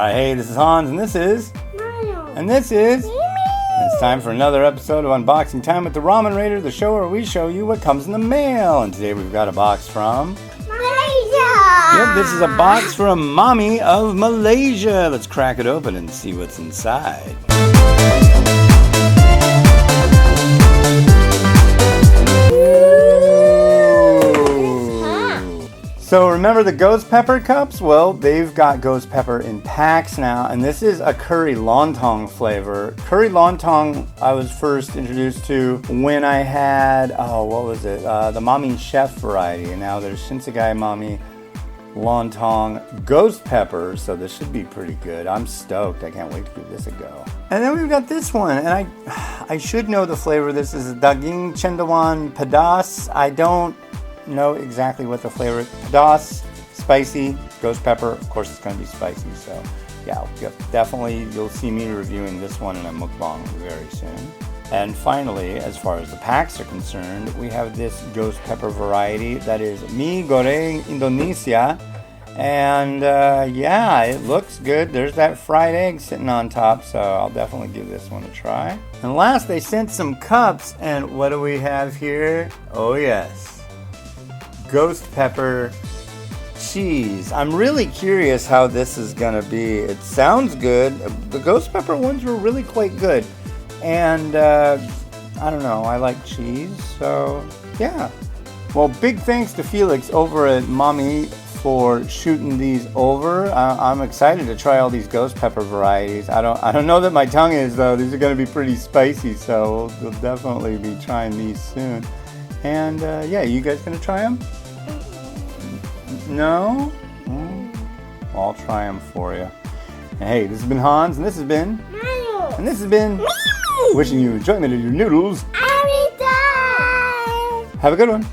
Alright, hey, this is Hans, and this is... Mario. And this is... Mimi. It's time for another episode of Unboxing Time with the Ramen Raider, the show where we show you what comes in the mail. And today we've got a box from... Malaysia. Yep, this is a box from Mamee of Malaysia. Let's crack it open and see what's inside. So remember the ghost pepper cups? Well, they've got ghost pepper in packs now, and this is a curry lontong flavor. Curry lontong I was first introduced to when I had, what was it? The Mamee Chef variety, and now there's Shinsegae Mamee lontong ghost pepper, so this should be pretty good. I'm stoked. I can't wait to give this a go. And then we've got this one, and I should know the flavor. This is daging cendawan pedas. I don't know exactly what the flavor is. Pedas, spicy, ghost pepper. Of course, it's going to be spicy. So, yeah, definitely you'll see me reviewing this one in a mukbang very soon. And finally, as far as the packs are concerned, we have this ghost pepper variety that is mie goreng Indonesia. And yeah, it looks good. There's that fried egg sitting on top, so I'll definitely give this one a try. And last, they sent some cups, and what do we have here? Oh yes, ghost pepper cheese. I'm really curious how this is gonna be. It sounds good. The ghost pepper ones were really quite good, and I don't know, I like cheese, so yeah. Well, big thanks to Felix over at Mamee for shooting these over. I'm excited to try all these ghost pepper varieties. I don't know that my tongue is, though. These are going to be pretty spicy, so we'll definitely be trying these soon. And yeah, you guys going to try them? No? I'll try them for you. And hey, this has been Hans, and this has been Mario. and this has been Mimi. wishing you enjoyment of your noodles. Every time. Have a good one.